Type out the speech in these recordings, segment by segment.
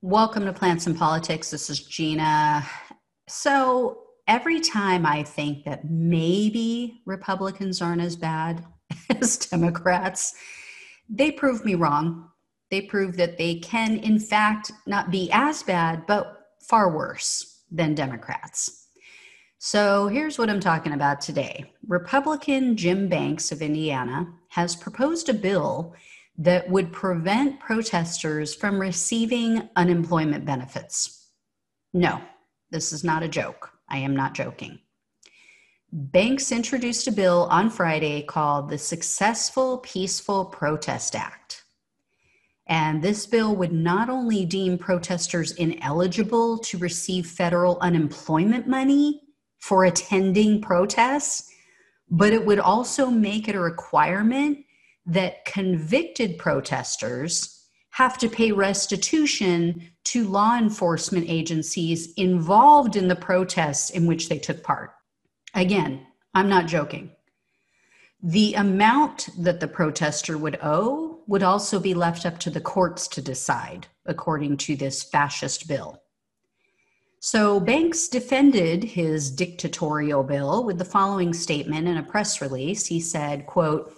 Welcome to Plants and Politics. This is Gina. So every time I think that maybe Republicans aren't as bad as Democrats, they prove me wrong. They prove that they can, in fact, not be as bad, but far worse than Democrats. So here's what I'm talking about today. Republican Jim Banks of Indiana has proposed a bill that would prevent protesters from receiving unemployment benefits. No, this is not a joke. I am not joking. Banks introduced a bill on Friday called the Successful Peaceful Protest Act. And this bill would not only deem protesters ineligible to receive federal unemployment money for attending protests, but it would also make it a requirement that convicted protesters have to pay restitution to law enforcement agencies involved in the protests in which they took part. Again, I'm not joking. The amount that the protester would owe would also be left up to the courts to decide, according to this fascist bill. So Banks defended his dictatorial bill with the following statement in a press release. He said, quote,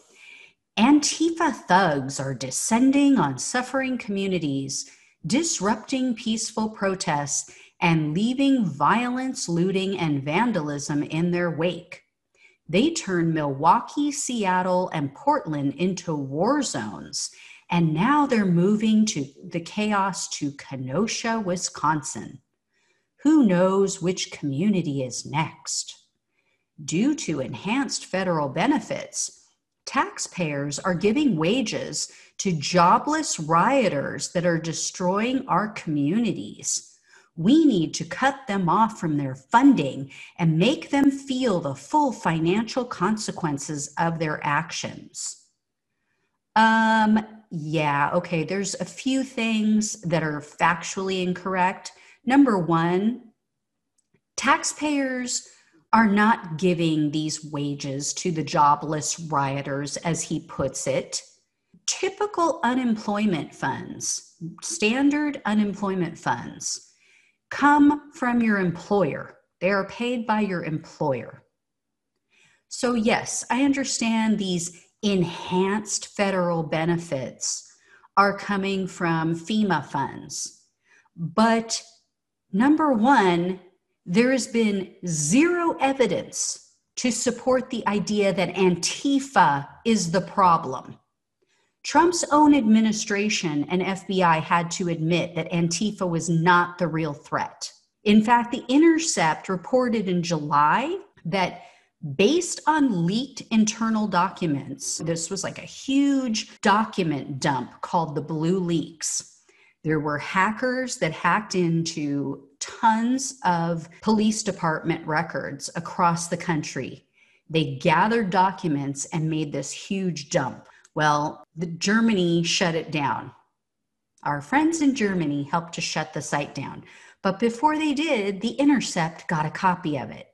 "Antifa thugs are descending on suffering communities, disrupting peaceful protests, and leaving violence, looting, and vandalism in their wake. They turn Milwaukee, Seattle, and Portland into war zones, and now they're moving to the chaos to Kenosha, Wisconsin. Who knows which community is next? Due to enhanced federal benefits, taxpayers are giving wages to jobless rioters that are destroying our communities. We need to cut them off from their funding and make them feel the full financial consequences of their actions." Okay, there's a few things that are factually incorrect. Number one, taxpayers are not giving these wages to the jobless rioters, as he puts it. Typical unemployment funds, standard unemployment funds, come from your employer. They are paid by your employer. So yes, I understand these enhanced federal benefits are coming from FEMA funds. But number one, there has been zero evidence to support the idea that Antifa is the problem. Trump's own administration and FBI had to admit that Antifa was not the real threat. In fact, The Intercept reported in July that based on leaked internal documents, this was like a huge document dump called the Blue Leaks. There were hackers that hacked into tons of police department records across the country. They gathered documents and made this huge dump. Well, Germany shut it down. Our friends in Germany helped to shut the site down. But before they did, The Intercept got a copy of it.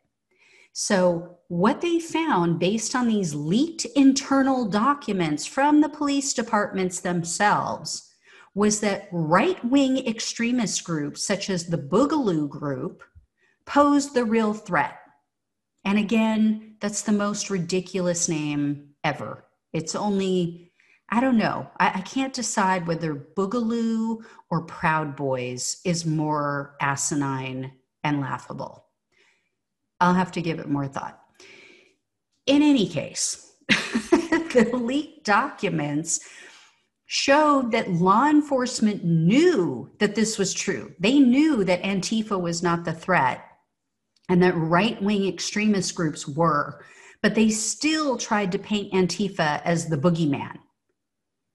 So what they found based on these leaked internal documents from the police departments themselves was that right-wing extremist groups, such as the Boogaloo Group, posed the real threat. And again, that's the most ridiculous name ever. It's only, I don't know, I can't decide whether Boogaloo or Proud Boys is more asinine and laughable. I'll have to give it more thought. In any case, the leaked documents showed that law enforcement knew that this was true. They knew that Antifa was not the threat and that right-wing extremist groups were, but they still tried to paint Antifa as the boogeyman.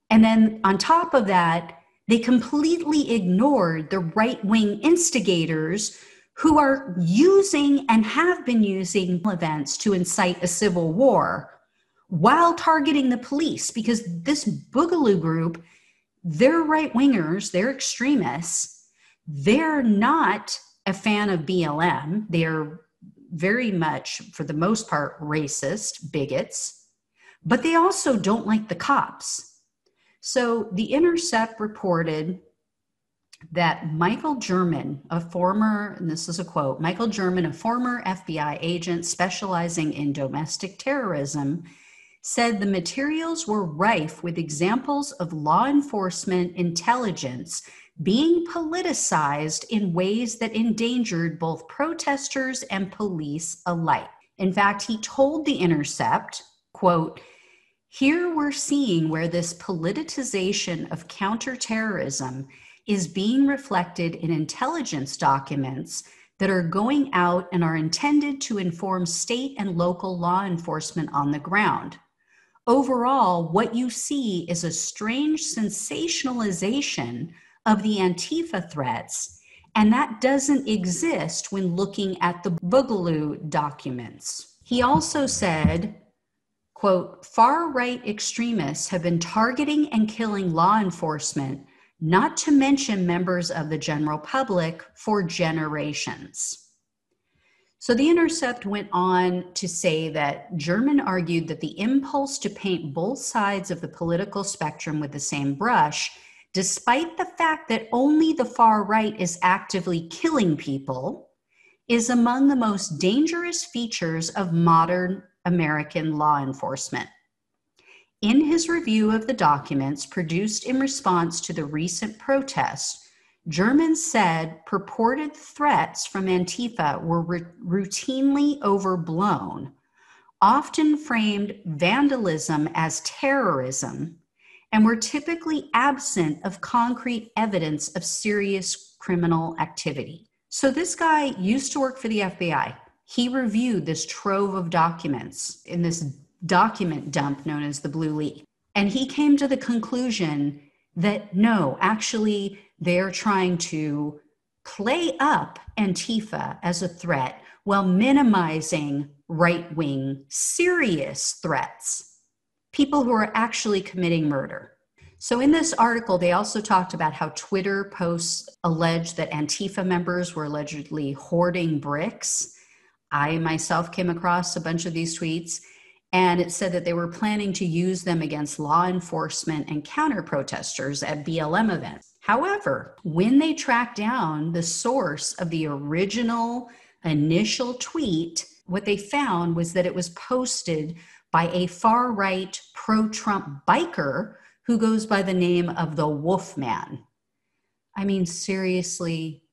And then on top of that, they completely ignored the right-wing instigators who are using and have been using events to incite a civil war while targeting the police, because this Boogaloo Group, they're right-wingers, they're extremists. They're not a fan of BLM. They're very much, for the most part, racist, bigots, but they also don't like the cops. So The Intercept reported that Michael German, a former, and this is a quote, Michael German, a former FBI agent specializing in domestic terrorism, said the materials were rife with examples of law enforcement intelligence being politicized in ways that endangered both protesters and police alike. In fact, he told The Intercept, quote, "Here we're seeing where this politicization of counterterrorism is being reflected in intelligence documents that are going out and are intended to inform state and local law enforcement on the ground. Overall, what you see is a strange sensationalization of the Antifa threats, and that doesn't exist when looking at the Boogaloo documents." He also said, quote, "Far-right extremists have been targeting and killing law enforcement, not to mention members of the general public, for generations." So The Intercept went on to say that German argued that the impulse to paint both sides of the political spectrum with the same brush, despite the fact that only the far right is actively killing people, is among the most dangerous features of modern American law enforcement. In his review of the documents produced in response to the recent protests, German said purported threats from Antifa were routinely overblown, often framed vandalism as terrorism, and were typically absent of concrete evidence of serious criminal activity. So this guy used to work for the FBI. He reviewed this trove of documents in this document dump known as the Blue Leak. And he came to the conclusion that no, actually, they're trying to play up Antifa as a threat while minimizing right-wing serious threats, people who are actually committing murder. So in this article, they also talked about how Twitter posts alleged that Antifa members were allegedly hoarding bricks. I myself came across a bunch of these tweets, and it said that they were planning to use them against law enforcement and counter-protesters at BLM events. However, when they tracked down the source of the original initial tweet, what they found was that it was posted by a far-right pro-Trump biker who goes by the name of the Wolfman. I mean, seriously,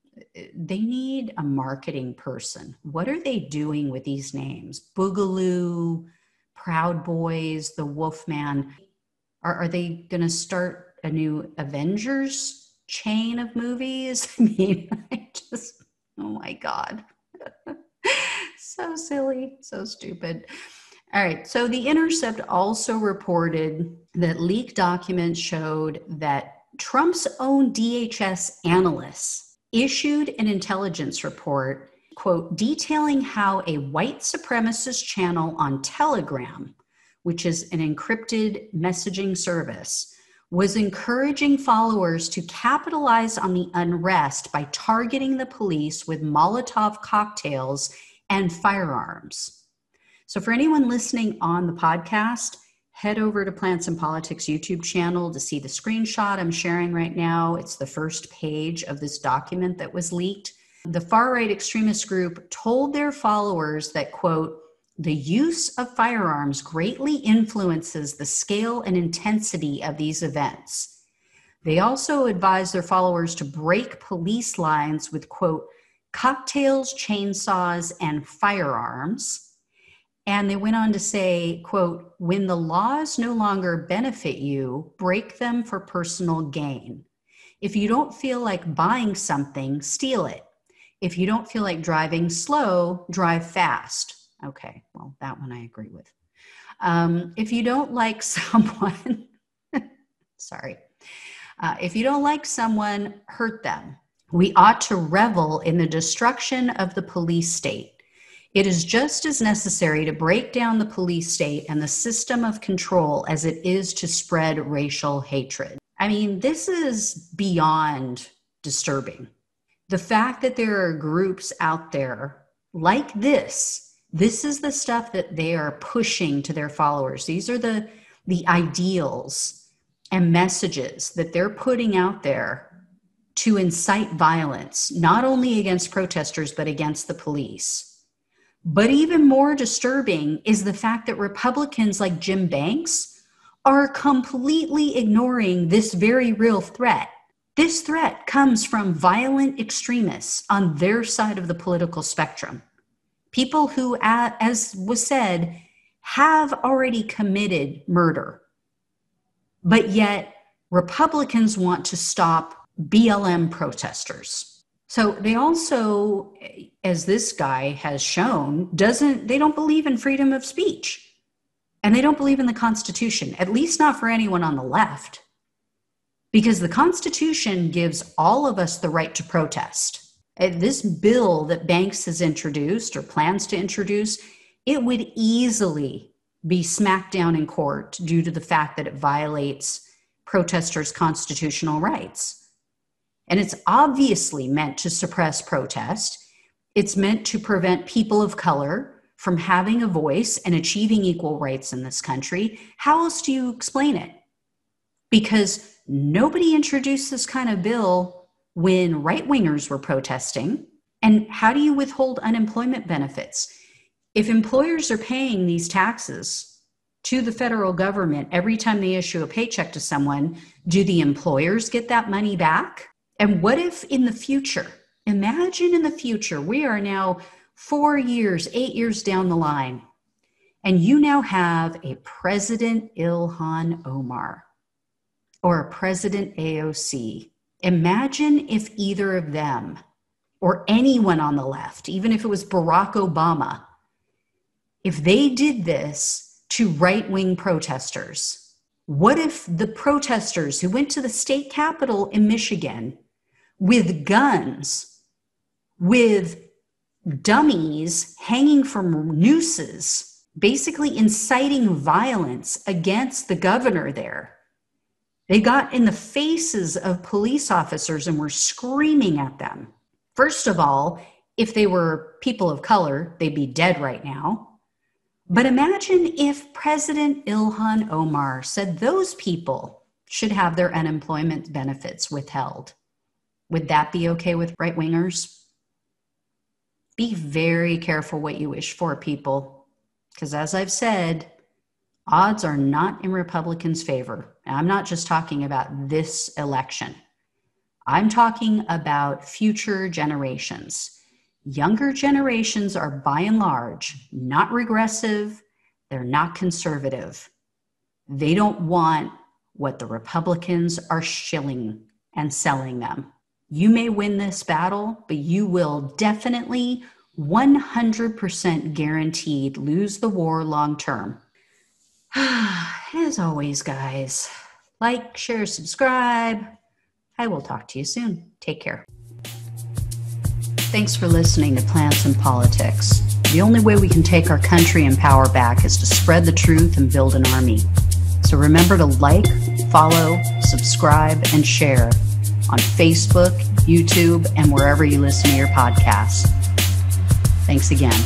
they need a marketing person. What are they doing with these names? Boogaloo, Proud Boys, the Wolfman. Are they going to start a new Avengers chain of movies? I mean, oh my God. So silly, so stupid. All right, so The Intercept also reported that leaked documents showed that Trump's own DHS analysts issued an intelligence report, quote, detailing how a white supremacist channel on Telegram, which is an encrypted messaging service, was encouraging followers to capitalize on the unrest by targeting the police with Molotov cocktails and firearms. So for anyone listening on the podcast, head over to Plants and Politics YouTube channel to see the screenshot I'm sharing right now. It's the first page of this document that was leaked. The far-right extremist group told their followers that, quote, the use of firearms greatly influences the scale and intensity of these events. They also advised their followers to break police lines with, quote, cocktails, chainsaws, and firearms. And they went on to say, quote, when the laws no longer benefit you, break them for personal gain. If you don't feel like buying something, steal it. If you don't feel like driving slow, drive fast. Okay, well, that one I agree with. If you don't like someone, if you don't like someone, hurt them. We ought to revel in the destruction of the police state. It is just as necessary to break down the police state and the system of control as it is to spread racial hatred. I mean, this is beyond disturbing. The fact that there are groups out there like this is the stuff that they are pushing to their followers. These are the ideals and messages that they're putting out there to incite violence, not only against protesters, but against the police. But even more disturbing is the fact that Republicans like Jim Banks are completely ignoring this very real threat. This threat comes from violent extremists on their side of the political spectrum. People who, as was said, have already committed murder. But yet, Republicans want to stop BLM protesters. So they also, as this guy has shown, they don't believe in freedom of speech. And they don't believe in the Constitution, at least not for anyone on the left. Because the Constitution gives all of us the right to protest. This bill that Banks has introduced or plans to introduce, it would easily be smacked down in court due to the fact that it violates protesters' constitutional rights. And it's obviously meant to suppress protest. It's meant to prevent people of color from having a voice and achieving equal rights in this country. How else do you explain it? Because nobody introduced this kind of bill when right-wingers were protesting. And how do you withhold unemployment benefits? If employers are paying these taxes to the federal government every time they issue a paycheck to someone, do the employers get that money back? And what if in the future, imagine in the future, we are now 4 years, 8 years down the line, and you now have a President Ilhan Omar or a President AOC. Imagine if either of them or anyone on the left, even if it was Barack Obama, if they did this to right-wing protesters. What if the protesters who went to the state capitol in Michigan with guns, with dummies hanging from nooses, basically inciting violence against the governor there? They got in the faces of police officers and were screaming at them. First of all, if they were people of color, they'd be dead right now. But imagine if President Ilhan Omar said those people should have their unemployment benefits withheld. Would that be okay with right-wingers? Be very careful what you wish for, people. Because as I've said, odds are not in Republicans' favor. And I'm not just talking about this election. I'm talking about future generations. Younger generations are by and large not regressive. They're not conservative. They don't want what the Republicans are shilling and selling them. You may win this battle, but you will definitely 100% guaranteed lose the war long term. As always, guys, like, share, subscribe. I will talk to you soon. Take care. Thanks for listening to Plants and Politics. The only way we can take our country and power back is to spread the truth and build an army. So remember to like, follow, subscribe, and share on Facebook, YouTube, and wherever you listen to your podcasts. Thanks again.